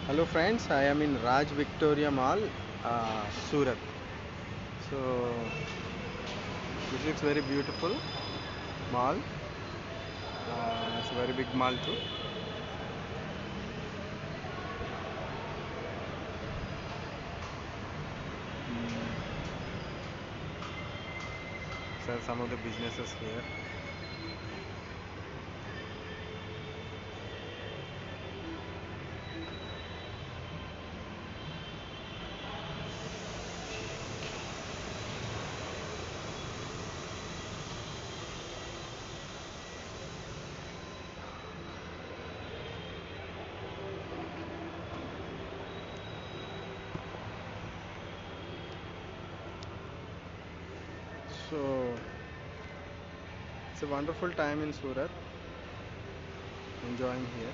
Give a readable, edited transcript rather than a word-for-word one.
Hello friends, I am in Raj Victoria Mall, Surat. So this is very beautiful mall. It's a very big mall too. So some of the businesses here. So it's a wonderful time in Surat, enjoying here.